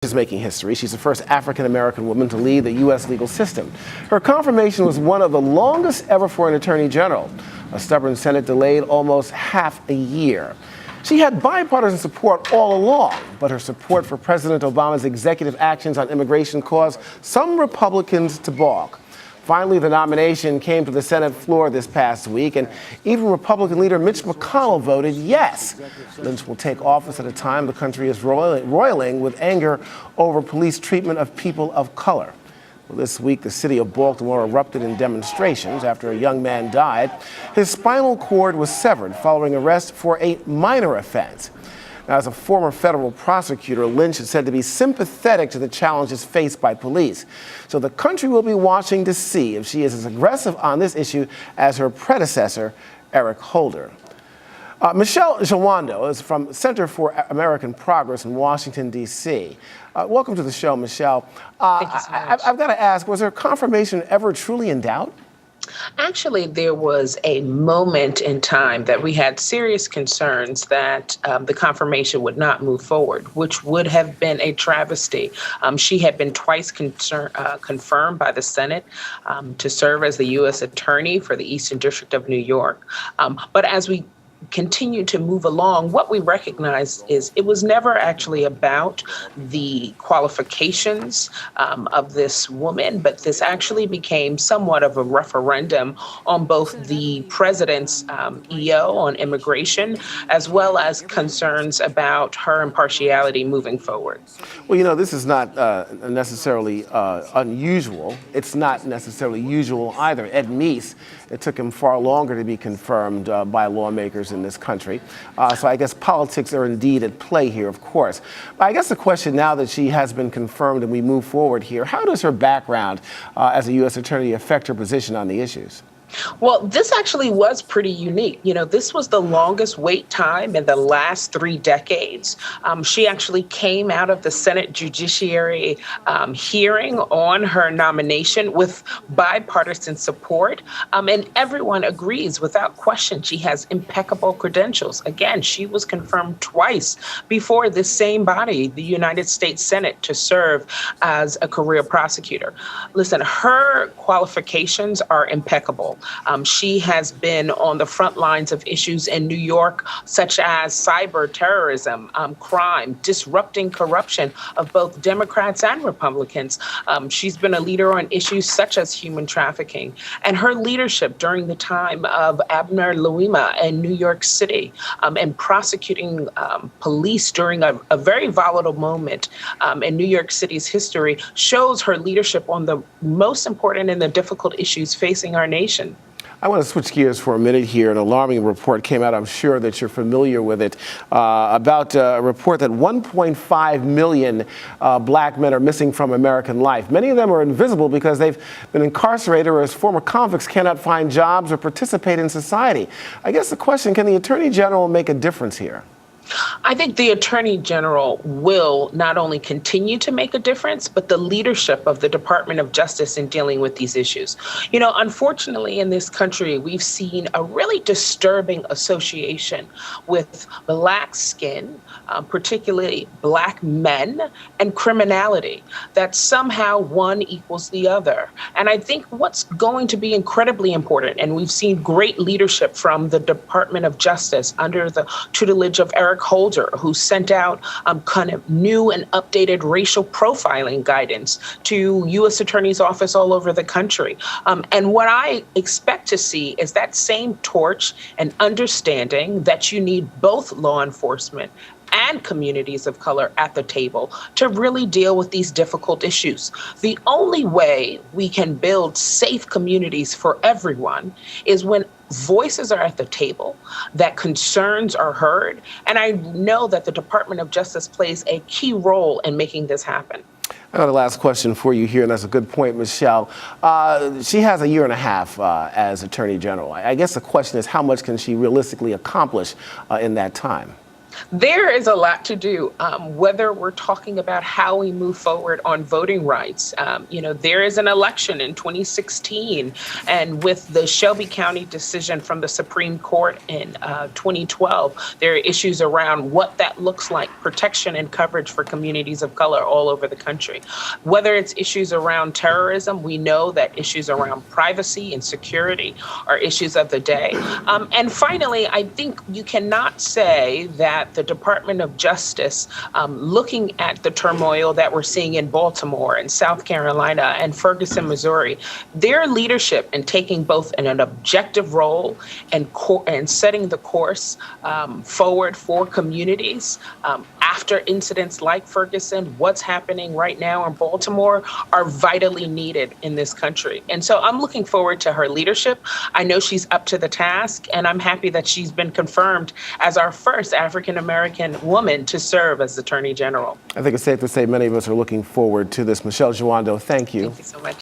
Is making history. She's the first African-American woman to lead the U.S. legal system. Her confirmation was one of the longest ever for an attorney general. A stubborn Senate delayed almost half a year. She had bipartisan support all along, but her support for President Obama's executive actions on immigration caused some Republicans to balk. Finally, the nomination came to the Senate floor this past week, and even Republican leader Mitch McConnell voted yes. Lynch will take office at a time the country is roiling with anger over police treatment of people of color. Well, this week, the city of Baltimore erupted in demonstrations after a young man died. His spinal cord was severed following arrest for a minor offense. Now, as a former federal prosecutor, Lynch is said to be sympathetic to the challenges faced by police. So the country will be watching to see if she is as aggressive on this issue as her predecessor, Eric Holder. Michele Jawando is from Center for American Progress in Washington, D.C. Welcome to the show, Michele. Thank you so much. I've got to ask, was her confirmation ever truly in doubt? Actually, there was a moment in time that we had serious concerns that the confirmation would not move forward, which would have been a travesty. She had been twice confirmed by the Senate to serve as the U.S. Attorney for the Eastern District of New York. But as we continue to move along, what we recognize is it was never actually about the qualifications of this woman, but this actually became somewhat of a referendum on both the president's EO on immigration, as well as concerns about her impartiality moving forward. Well, you know, this is not necessarily unusual. It's not necessarily usual either. Ed Meese, it took him far longer to be confirmed by lawmakers in this country. So I guess politics are indeed at play here, of course. But I guess the question now that she has been confirmed and we move forward here, how does her background as a U.S. attorney affect her position on the issues? Well, this actually was pretty unique. You know, this was the longest wait time in the last 3 decades. She actually came out of the Senate Judiciary hearing on her nomination with bipartisan support. And everyone agrees without question she has impeccable credentials. Again, she was confirmed twice before this same body, the United States Senate, to serve as a career prosecutor. Listen, her qualifications are impeccable. She has been on the front lines of issues in New York, such as cyber terrorism, crime, disrupting corruption of both Democrats and Republicans. She's been a leader on issues such as human trafficking. And her leadership during the time of Abner Louima in New York City and prosecuting police during a very volatile moment in New York City's history shows her leadership on the most important and the difficult issues facing our nation. I want to switch gears for a minute here. An alarming report came out, I'm sure that you're familiar with it, about a report that 1.5 million black men are missing from American life. Many of them are invisible because they've been incarcerated or as former convicts cannot find jobs or participate in society. I guess the question, can the Attorney General make a difference here? I think the Attorney General will not only continue to make a difference, but the leadership of the Department of Justice in dealing with these issues. You know, unfortunately, in this country, we've seen a really disturbing association with black skin, particularly black men, and criminality, that somehow one equals the other. And I think what's going to be incredibly important, and we've seen great leadership from the Department of Justice under the tutelage of Eric Holder, who sent out kind of new and updated racial profiling guidance to U.S. Attorney's Office all over the country. And what I expect to see is that same torch and understanding that you need both law enforcement and communities of color at the table to really deal with these difficult issues. The only way we can build safe communities for everyone is when voices are at the table, that concerns are heard, and I know that the Department of Justice plays a key role in making this happen. I got a last question for you here, and that's a good point, Michele. She has a year and a half as Attorney General. I guess the question is, how much can she realistically accomplish in that time? There is a lot to do, whether we're talking about how we move forward on voting rights. There is an election in 2016, and with the Shelby County decision from the Supreme Court in 2012, there are issues around what that looks like, protection and coverage for communities of color all over the country. Whether it's issues around terrorism, we know that issues around privacy and security are issues of the day. And finally, I think you cannot say that the Department of Justice, looking at the turmoil that we're seeing in Baltimore and South Carolina and Ferguson, Missouri, their leadership in taking both an objective role and setting the course forward for communities after incidents like Ferguson, what's happening right now in Baltimore, are vitally needed in this country. And so I'm looking forward to her leadership. I know she's up to the task, and I'm happy that she's been confirmed as our first African-American woman to serve as Attorney General. I think it's safe to say many of us are looking forward to this. Michele Jawando, thank you. Thank you so much.